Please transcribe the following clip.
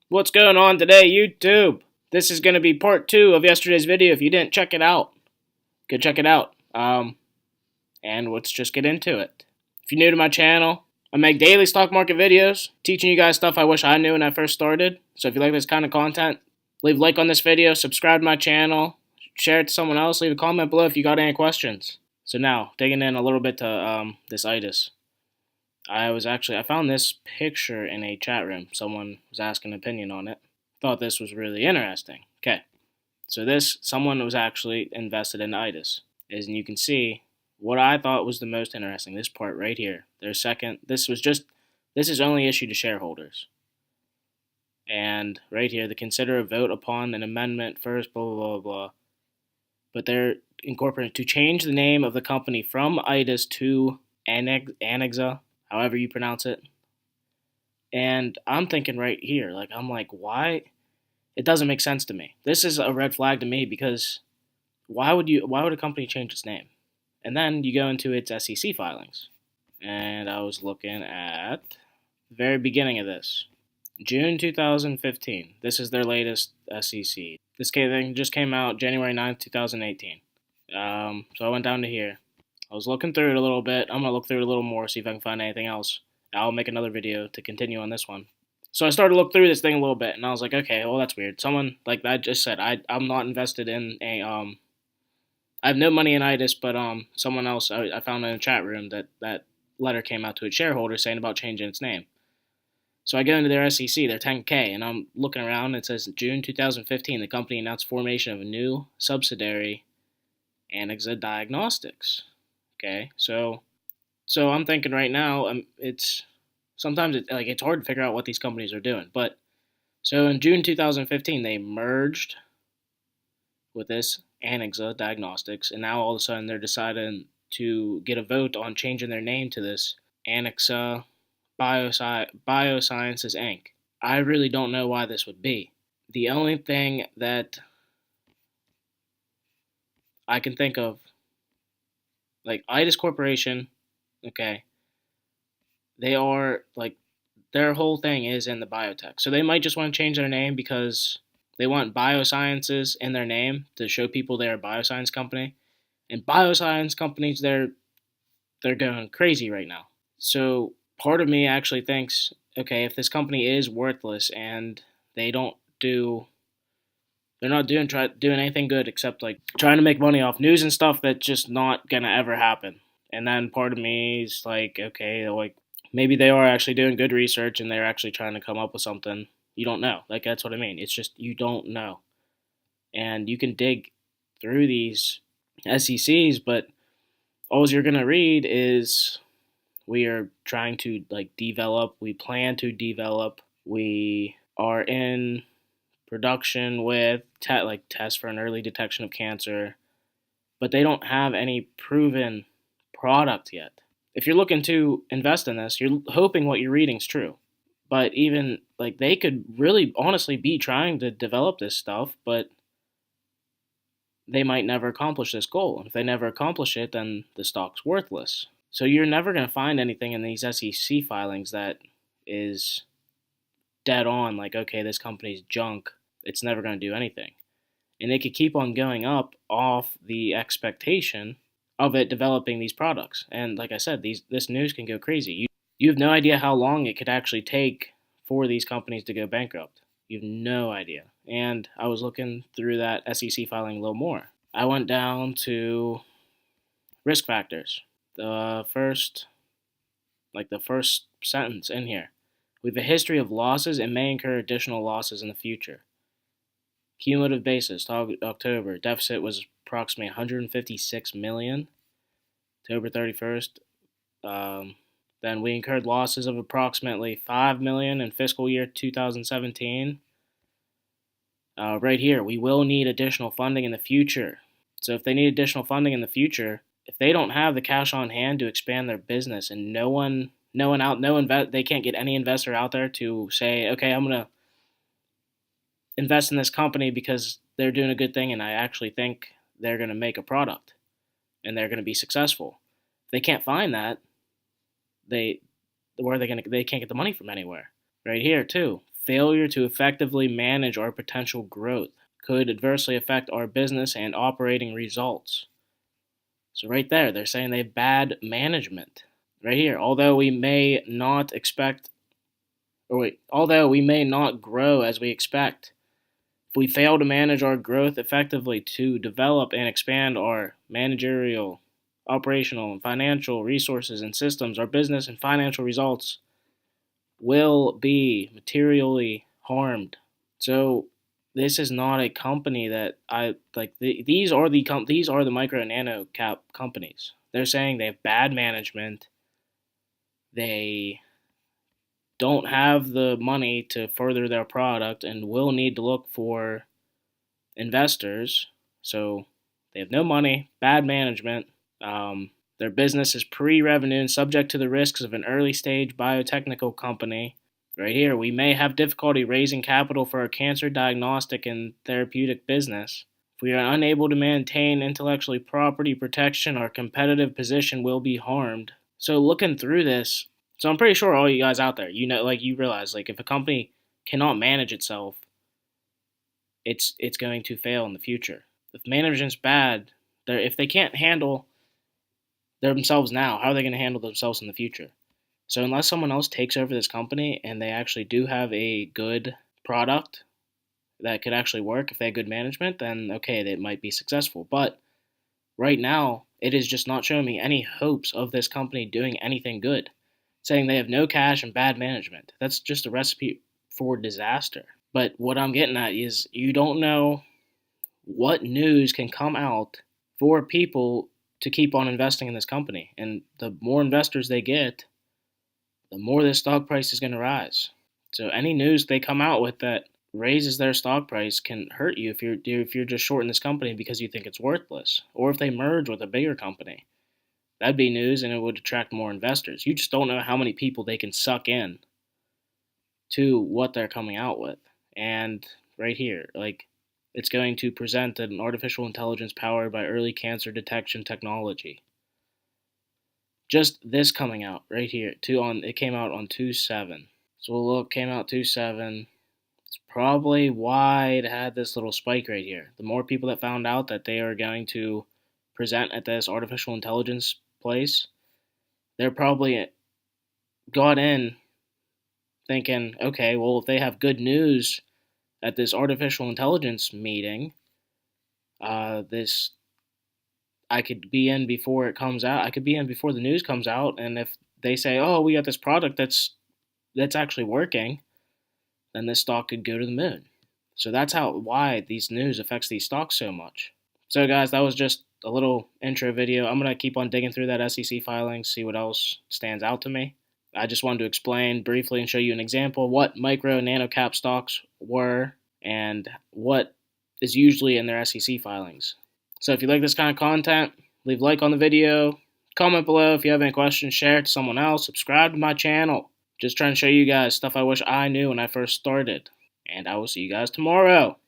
What's going on today, YouTube? This is going to be part 2 of yesterday's video. If you didn't check it out, go check it out. And let's just get into it. If you're new to my channel, I make daily stock market videos, teaching you guys stuff I wish I knew when I first started. So if you like this kind of content, leave a like on this video, subscribe to my channel, share it to someone else, leave a comment below if you got any questions. So now, digging in a little bit to this ITIS. I found this picture in a chat room. Someone was asking an opinion on it. Thought this was really interesting. Okay, so someone was actually invested in ITIS. As you can see, what I thought was the most interesting, this part right here. This is only issued to shareholders. And right here, the consider a vote upon an amendment first, blah, blah, blah, blah. But they're incorporating to change the name of the company from ITIS to Anixa, however you pronounce it. And I'm thinking right here, I'm like, why? It doesn't make sense to me. This is a red flag to me because why would a company change its name? And then you go into its SEC filings. And I was looking at the very beginning of this. June 2015. This is their latest SEC. This thing just came out January 9th, 2018. So I went down to here. I was looking through it a little bit. I'm going to look through it a little more, see if I can find anything else. I'll make another video to continue on this one. So I started to look through this thing a little bit, and I was like, okay, well, that's weird. Someone, like I just said, I'm not invested in I have no money in ITIS, but someone else, I found in a chat room that letter came out to its shareholders saying about changing its name. So I go into their SEC, their 10K, and I'm looking around, and it says June 2015, the company announced formation of a new subsidiary, Anixa Diagnostics. Okay, so I'm thinking right now, it's hard to figure out what these companies are doing. But so in June 2015, they merged with this Anixa Diagnostics, and now all of a sudden they're deciding to get a vote on changing their name to this Anixa Biosciences Inc. I really don't know why this would be. The only thing that I can think of, like ITIS Corporation, okay, they are their whole thing is in the biotech. So they might just want to change their name because they want biosciences in their name to show people they're a bioscience company. And bioscience companies, they're going crazy right now. So part of me actually thinks, okay, if this company is worthless and they're not doing anything good except trying to make money off news and stuff that's just not gonna ever happen. And then part of me is like, okay, maybe they are actually doing good research and they're actually trying to come up with something. You don't know. That's what I mean. It's just you don't know. And you can dig through these SECs, but all you're going to read is we are trying to develop, we plan to develop, we are in production with tests for an early detection of cancer, but they don't have any proven product yet. If you're looking to invest in this, you're hoping what you're reading is true. But even they could really honestly be trying to develop this stuff, but they might never accomplish this goal. And if they never accomplish it, then the stock's worthless. So you're never going to find anything in these SEC filings that is dead on, okay, this company's junk. It's never going to do anything. And they could keep on going up off the expectation of it developing these products. And like I said, this news can go crazy. You have no idea how long it could actually take for these companies to go bankrupt. You have no idea. And I was looking through that SEC filing a little more. I went down to risk factors. The first sentence in here. We have a history of losses and may incur additional losses in the future. Cumulative basis to October, deficit was approximately 156 million. October 31st, then we incurred losses of approximately 5 million in fiscal year 2017. Right here, we will need additional funding in the future. So if they need additional funding in the future, if they don't have the cash on hand to expand their business, and they can't get any investor out there to say, okay, I'm gonna invest in this company because they're doing a good thing, and I actually think they're gonna make a product, and they're gonna be successful. If they can't find that, they can't get the money from anywhere. Right here too, failure to effectively manage our potential growth could adversely affect our business and operating results. So right there, they're saying they have bad management. Right here, although we may not grow as we expect, if we fail to manage our growth effectively to develop and expand our managerial, operational, and financial resources and systems, our business and financial results will be materially harmed. So this is not a company that I like. These are the micro and nano cap companies. They're saying they have bad management. They don't have the money to further their product and will need to look for investors. So they have no money, bad management. Their business is pre-revenue and subject to the risks of an early-stage biotechnical company. Right here, we may have difficulty raising capital for our cancer diagnostic and therapeutic business. If we are unable to maintain intellectual property protection, our competitive position will be harmed. So looking through this, so I'm pretty sure all you guys out there, you realize, if a company cannot manage itself, it's going to fail in the future. If management's bad, if they can't handle themselves now, how are they going to handle themselves in the future? So unless someone else takes over this company and they actually do have a good product that could actually work, if they have good management, then okay, they might be successful. But right now, it is just not showing me any hopes of this company doing anything good. Saying they have no cash and bad management. That's just a recipe for disaster. But what I'm getting at is you don't know what news can come out for people to keep on investing in this company. And the more investors they get, the more this stock price is going to rise. So any news they come out with that raises their stock price can hurt you if you're just shorting this company because you think it's worthless, or if they merge with a bigger company. That'd be news, and it would attract more investors. You just don't know how many people they can suck in to what they're coming out with. And right here, it's going to present an artificial intelligence powered by early cancer detection technology. Just this coming out right here. It came out on 2/7. So look, came out 2/7. It's probably why it had this little spike right here. The more people that found out that they are going to present at this artificial intelligence place, they're probably got in thinking, okay, well, if they have good news at this artificial intelligence meeting, I could be in before it comes out. I could be in before the news comes out, and if they say, "Oh, we got this product that's actually working," then this stock could go to the moon. So that's why these news affects these stocks so much. So guys, that was just a little intro video. I'm going to keep on digging through that SEC filing, see what else stands out to me. I just wanted to explain briefly and show you an example of what micro and nano cap stocks were and what is usually in their SEC filings. So if you like this kind of content, leave a like on the video, comment below if you have any questions, share it to someone else, subscribe to my channel. Just trying to show you guys stuff I wish I knew when I first started. And I will see you guys tomorrow.